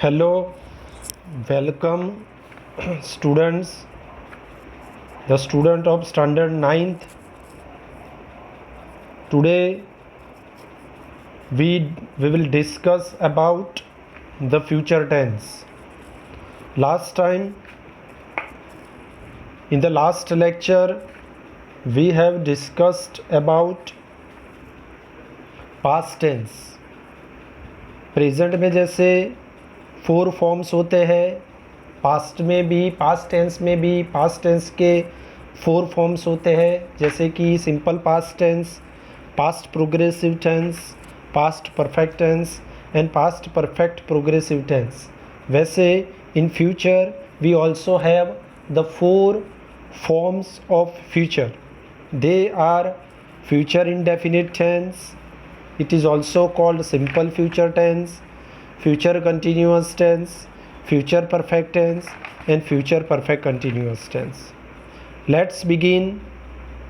Hello, welcome students, the student of standard 9th. Today we will discuss about the future tense. Last time in the last lecture we have discussed about past tense. Present में जैसे 4 forms होते हैं, past में भी, past tense में भी past tense के 4 forms होते हैं, जैसे कि simple past tense, past progressive tense, past perfect tense and past perfect progressive tense. वैसे in future we also have the 4 forms of future. They are future indefinite tense, it is also called simple future tense, future continuous tense, future perfect tense and future perfect continuous tense. Let's begin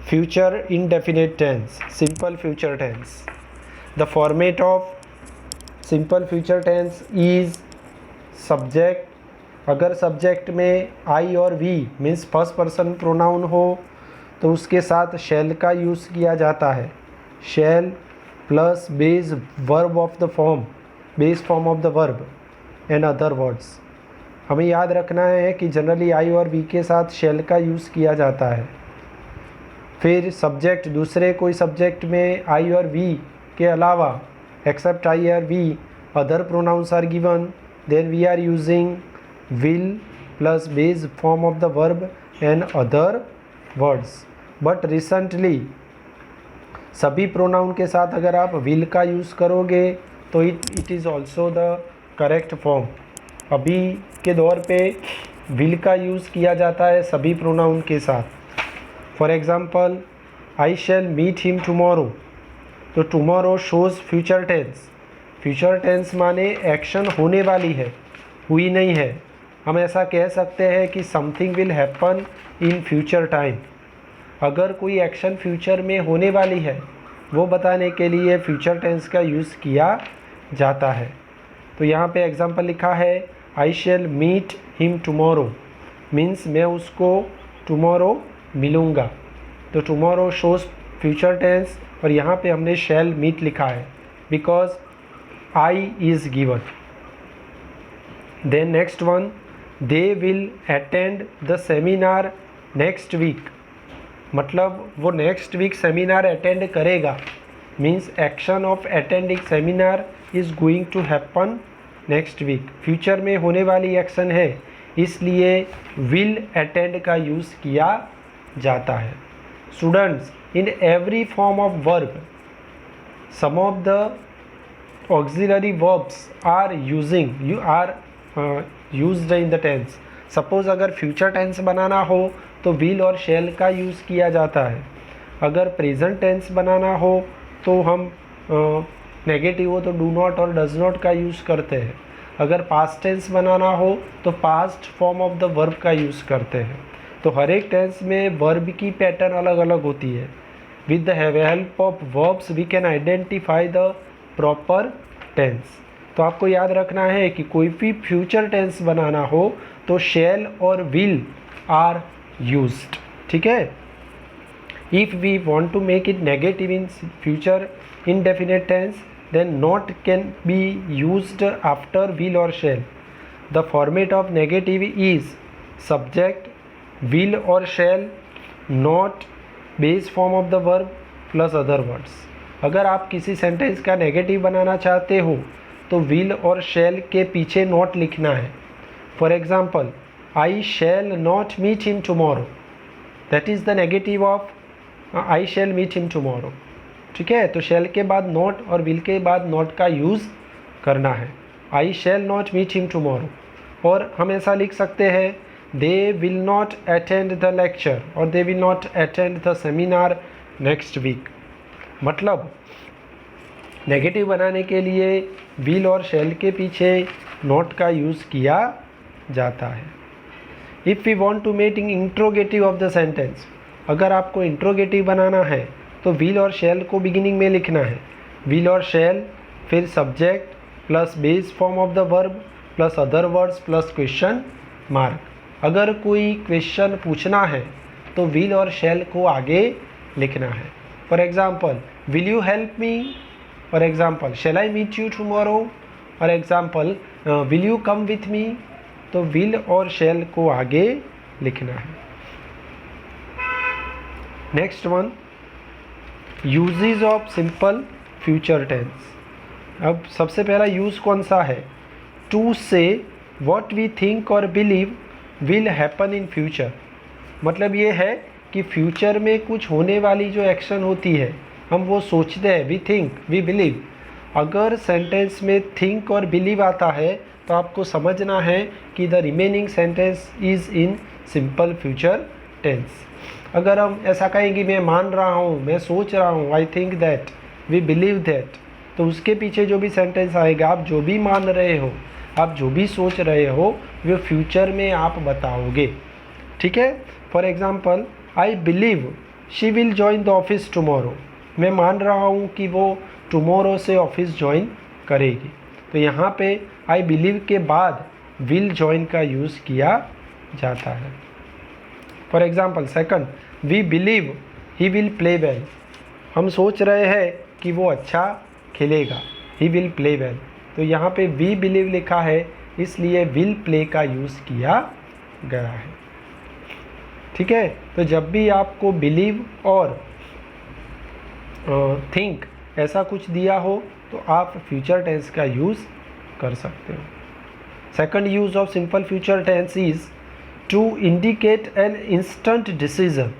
future indefinite tense, simple future tense. The format of simple future tense is subject. अगर subject में I और V means first person pronoun हो तो उसके साथ shall का use किया जाता है. shall plus base verb of the form, base form of the verb and other words. हमें याद रखना है कि जनरली आई और वी के साथ शैल का यूज़ किया जाता है. फिर सब्जेक्ट, दूसरे कोई सब्जेक्ट में आई और वी के अलावा except I or we other pronouns are given, then we are using will plus base form of the verb and other words. But recently सभी प्रोनाउन के साथ अगर आप विल का यूज़ करोगे तो it is also the correct form. अभी के दौर पे विल का यूज़ किया जाता है सभी प्रोनाउन के साथ. For example I shall meet him tomorrow, तो tomorrow shows future tense. Future tense माने एक्शन होने वाली है, हुई नहीं है. हम ऐसा कह सकते हैं कि something will happen in future time. अगर कोई एक्शन फ्यूचर में होने वाली है वो बताने के लिए फ्यूचर टेंस का यूज़ किया जाता है. तो यहाँ पे एग्जांपल लिखा है I shall meet him tomorrow, means मैं उसको टुमारो मिलूँगा. तो टुमारो शोज़ फ्यूचर टेंस और यहाँ पे हमने शैल मीट लिखा है because I is given. Then next one, they will attend the seminar next week. मतलब वो नेक्स्ट वीक सेमिनार अटेंड करेगा, means action of attending seminar is going to happen next week. Future में होने वाली action है इसलिए will attend का use किया जाता है. Students, in every form of verb some of the auxiliary verbs are used in the tense. Suppose अगर फ्यूचर टेंस बनाना हो तो विल और शैल का यूज़ किया जाता है. अगर प्रेजेंट टेंस बनाना हो तो हम नेगेटिव हो तो डू नॉट और डज नॉट का यूज़ करते हैं. अगर पास्ट टेंस बनाना हो तो past form of the verb का यूज़ करते हैं. तो हर एक टेंस में वर्ब की पैटर्न अलग अलग होती है. With the help of verbs we can identify the proper tense. तो आपको याद रखना है कि कोई भी फ्यूचर टेंस बनाना हो तो शैल और विल आर used. ठीक है. if we want to make it negative in future indefinite tense then not can be used after will or shall. The format of negative is subject, will or shall, not, base form of the verb plus other words. अगर आप किसी sentence का negative बनाना चाहते हो तो will और shall के पीछे not लिखना है. For example I shall not meet him tomorrow. That is the negative of I shall meet him tomorrow. ठीक है. तो shall के बाद not और will के बाद not का यूज़ करना है. I shall not meet him tomorrow. और हम ऐसा लिख सकते हैं they will not attend the lecture और they will not attend the seminar next week. मतलब नेगेटिव बनाने के लिए will और shall के पीछे not का यूज़ किया जाता है. If we want to make interrogative of the sentence, अगर आपको इंट्रोगेटिव बनाना है तो विल और शैल को बिगिनिंग में लिखना है. विल और शैल, फिर subject plus base form of the verb plus other words plus question mark. अगर कोई क्वेश्चन पूछना है तो विल और शैल को आगे लिखना है। For example, will you help me, for example shall I meet you tomorrow, for example will you come with me, तो विल और शैल को आगे लिखना है। Next one, uses of simple future tense. अब सबसे पहला यूज़ कौन सा है? To say what we think और believe will happen in future. मतलब ये है कि फ्यूचर में कुछ होने वाली जो एक्शन होती है हम वो सोचते हैं, वी थिंक वी बिलीव। अगर सेंटेंस में थिंक और बिलीव आता है तो आपको समझना है कि the remaining sentence is in simple future tense. अगर हम ऐसा कहेंगे मैं मान रहा हूँ, मैं सोच रहा हूँ, I think that, we believe that, तो उसके पीछे जो भी सेंटेंस आएगा, आप जो भी मान रहे हो, आप जो भी सोच रहे हो, वो फ्यूचर में आप बताओगे। ठीक है। For example, I believe she will join the office tomorrow. मैं मान रहा हूँ कि वो टुमारो से ऑफिस ज्वाइन करेगी। तो यहाँ पे आई बिलीव के बाद विल जॉइन का यूज़ किया जाता है। For example second, we believe he will play well. हम सोच रहे हैं कि वो अच्छा खेलेगा, ही विल प्ले वेल। तो यहाँ पे वी बिलीव लिखा है, इसलिए विल प्ले का यूज़ किया गया है। ठीक है। तो जब भी आपको बिलीव और थिंक ऐसा कुछ दिया हो तो आप फ्यूचर टेंस का यूज़ कर सकते हो। Second use of simple future tense is to indicate an instant decision.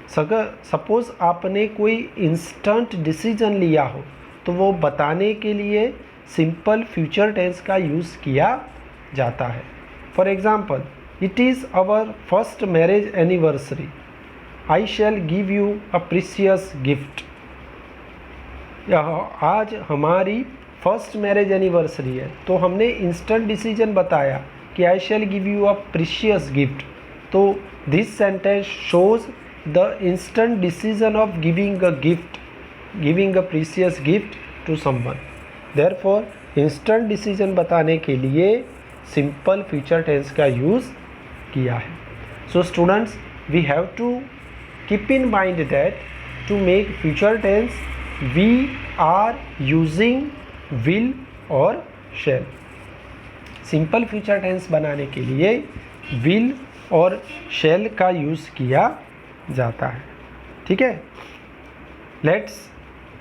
Suppose आपने कोई इंस्टेंट डिसीजन लिया हो तो वो बताने के लिए सिंपल फ्यूचर टेंस का यूज़ किया जाता है। For example, it is our first marriage anniversary, I shall give you a precious gift. आज हमारी फर्स्ट मैरिज एनिवर्सरी है तो हमने इंस्टेंट डिसीजन बताया कि I shall give you a precious gift. तो this sentence shows the instant decision of giving a gift, giving a precious gift to someone. Therefore instant decision बताने के लिए simple future tense का use किया है। So students, we have to keep in mind that to make future tense we are using will और shall. Simple future tense बनाने के लिए विल और शैल का यूज़ किया जाता है। ठीक है। लेट्स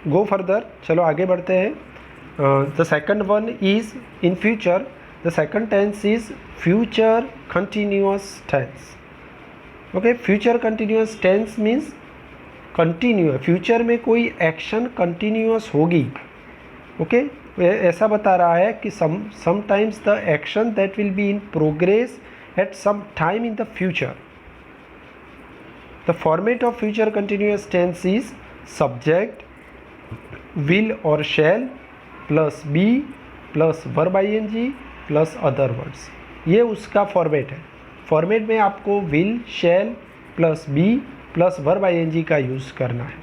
गो फर्दर, चलो आगे बढ़ते हैं। The second one is in future, the second tense is future continuous tense. Okay, future continuous tense means continue, future में कोई एक्शन कंटिन्यूअस होगी। ओके, ऐसा बता रहा है कि sometimes the action that will be in progress at some time in the future. The format of future continuous tense is subject, will और shall plus be plus verb ING plus other words. ये उसका format है। Format में आपको will, shall plus be plus verb ING का use करना है।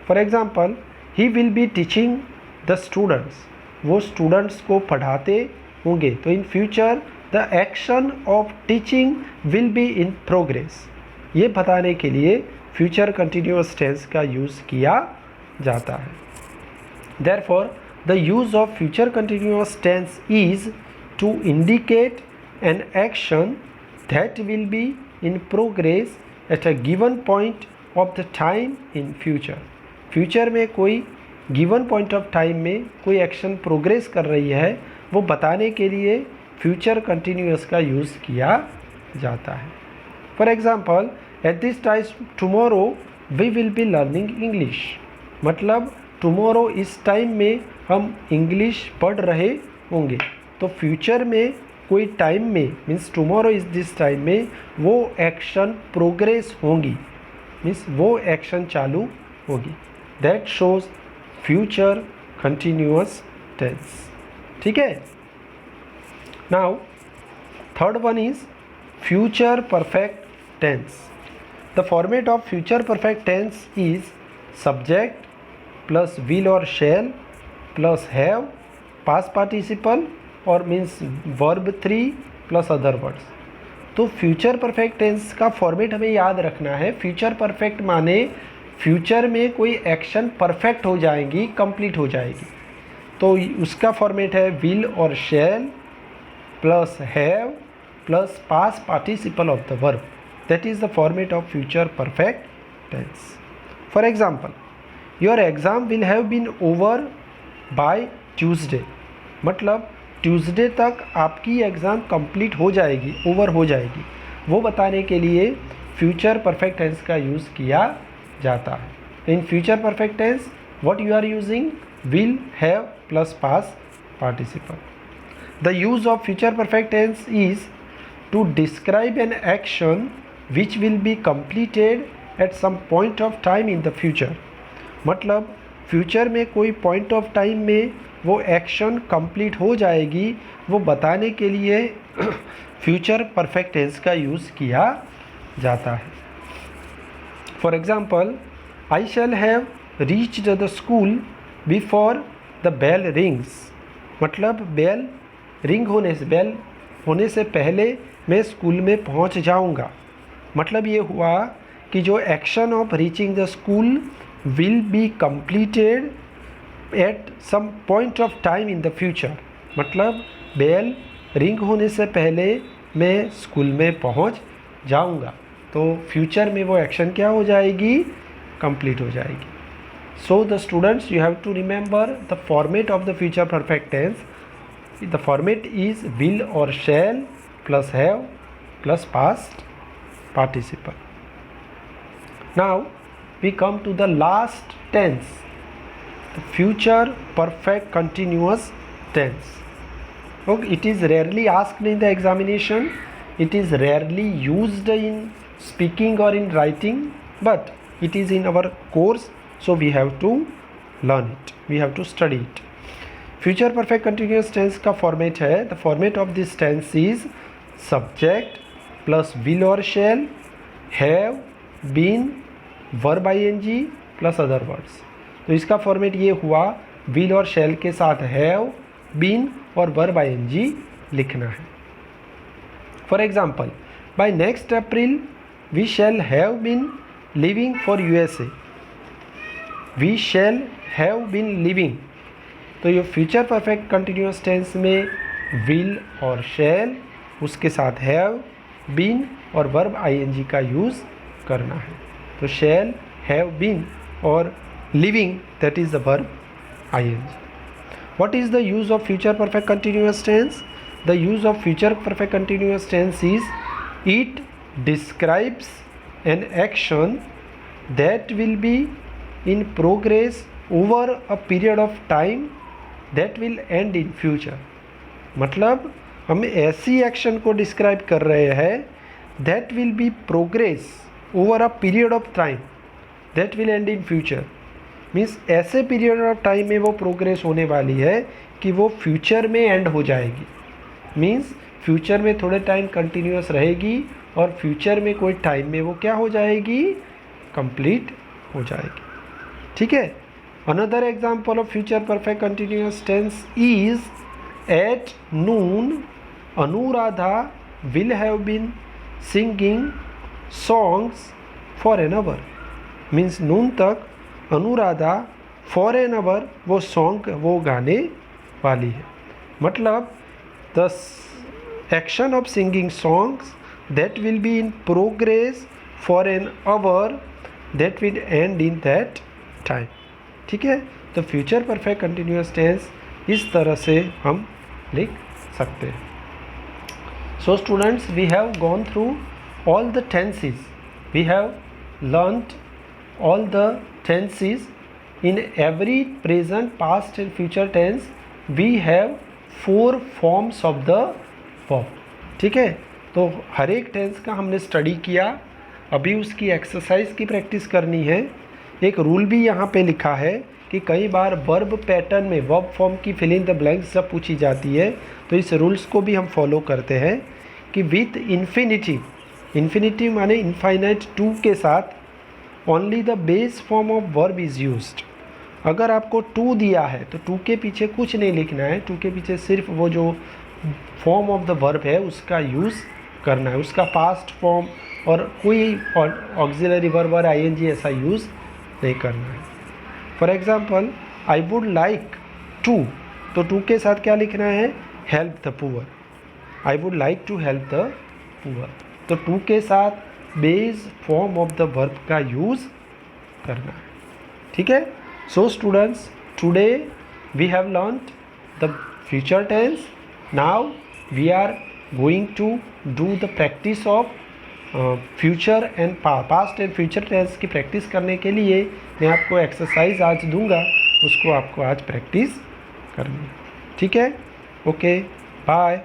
For example, he will be teaching the students, वो स्टूडेंट्स को पढ़ाते होंगे। तो इन future the action of teaching will be in progress. ये बताने के लिए फ्यूचर कंटिन्यूअस टेंस का यूज़ किया जाता है। Therefore the use of future continuous tense is to indicate an action that will be in progress at a given point of the time in future. Future में कोई given point of time में कोई action progress कर रही है, वो बताने के लिए फ्यूचर कंटिन्यूअस का यूज़ किया जाता है। For example, at this time tomorrow we will be learning English. मतलब टुमारो इस टाइम में हम इंग्लिश पढ़ रहे होंगे। तो फ्यूचर में कोई टाइम में मीन्स टुमारो इस दिस टाइम में वो एक्शन प्रोग्रेस होंगी, मीन्स वो एक्शन चालू होगी। That shows future continuous tense. ठीक है। Now third one is future perfect tense. The format of future perfect tense is subject plus will और shall plus have, past participle और means verb 3 plus other words. तो future perfect tense का format हमें याद रखना है। Future perfect माने future में कोई एक्शन परफेक्ट हो जाएगी, कंप्लीट हो जाएगी। तो उसका फॉर्मेट है विल और shall plus have plus past participle of the verb. That is the format of future perfect tense. For example, your exam will have been over by Tuesday, मतलब Tuesday तक आपकी exam complete हो जाएगी, over हो जाएगी। वो बताने के लिए फ्यूचर परफेक्ट टेंस का यूज़ किया जाता है। In future perfect tense what you are using, will, have plus past participle. The use of future perfect tense is to describe an action which will be completed at some point of time in the future. मतलब future में कोई point of time में वो action complete हो जाएगी, वो बताने के लिए फ्यूचर परफेक्ट टेंस का यूज़ किया जाता है। For example, I shall have reached the school before the bell rings, मतलब बेल रिंग होने से पहले मैं स्कूल में पहुंच जाऊंगा। मतलब ये हुआ कि जो action of reaching the school will be completed at some point of time in the future, मतलब बेल रिंग होने से पहले मैं स्कूल में पहुंच जाऊंगा। तो फ्यूचर में वो एक्शन क्या हो जाएगी, कंप्लीट हो जाएगी। So the students, you have to remember the format of the future perfect tense. The format is will और shall plus have plus past participle. Now we come to the last tense, the future perfect continuous tense. Okay, it is rarely asked in the examination, it is rarely used in speaking or in writing, but it is in our course, so we have to learn it, we have to study it. Future perfect continuous tense का format है, the format of this tense is subject plus will or shall, have, been, verb ing plus other words. तो इसका format ये हुआ, will और shall के साथ have, been और वर्ब ing लिखना है। For example, by next April we shall have been living for USA, we shall have been living. तो ये फ्यूचर परफेक्ट कंटिन्यूअस टेंस में विल और शैल, उसके साथ हैव, बीन और वर्ब ing का यूज़ करना है। तो शैल, हैव बीन और living, that is the verb ing. What is the use of future perfect continuous tense? The use of future perfect continuous tense is it describes an action that will be in progress over a period of time that will end in future. मतलब हम ऐसी action को describe कर रहे हैं that will be progress over a period of time that will end in future, means ऐसे period of time में वो प्रोग्रेस होने वाली है कि वो फ्यूचर में एंड हो जाएगी। मीन्स फ्यूचर में थोड़े टाइम कंटिन्यूस रहेगी और फ्यूचर में कोई टाइम में वो क्या हो जाएगी, कंप्लीट हो जाएगी। ठीक है। Another example of future perfect continuous tense is at noon Anuradha will have been singing songs for an hour, means noon तक अनुराधा फॉर एन आवर वो सॉन्ग वो गाने वाली है। मतलब the action of singing songs that will be in progress for an hour that will end in that time. ठीक है। तो फ्यूचर परफेक्ट कंटिन्यूअस टेंस इस तरह से हम लिख सकते हैं। So students, we have gone through all the tenses, we have learnt all the tenses. In every present, past and future tense we have 4 forms of the verb. ठीक है। तो हर एक टेंस का हमने स्टडी किया, अभी उसकी एक्सरसाइज की प्रैक्टिस करनी है। एक रूल भी यहाँ पे लिखा है कि कई बार वर्ब पैटर्न में वर्ब फॉर्म की फिल इन द ब्लैंक्स जब पूछी जाती है तो इस रूल्स को भी हम फॉलो करते हैं कि विथ इन्फिनिटिव, इन्फिनिटिव माने इनफाइनाइट टू के साथ only the base form of verb is used. अगर आपको टू दिया है तो टू के पीछे कुछ नहीं लिखना है, टू के पीछे सिर्फ वो जो फॉर्म ऑफ द वर्ब है उसका यूज़ करना है, उसका पास्ट फॉर्म और कोई ऑक्सिलरी वर्ब और आईएनजी ऐसा यूज़ नहीं करना है। For example I would like to, तो टू के साथ क्या लिखना है, help the poor. I would like to help the poor, तो टू के साथ base form of the verb का यूज़ करना है। ठीक है। So students, today we have learned the future tense. Now we are going to do the practice of future and past and future tense की practice करने के लिए मैं आपको एक्सरसाइज आज दूंगा, उसको आपको आज प्रैक्टिस करनी है। ठीक है, ओके, बाय।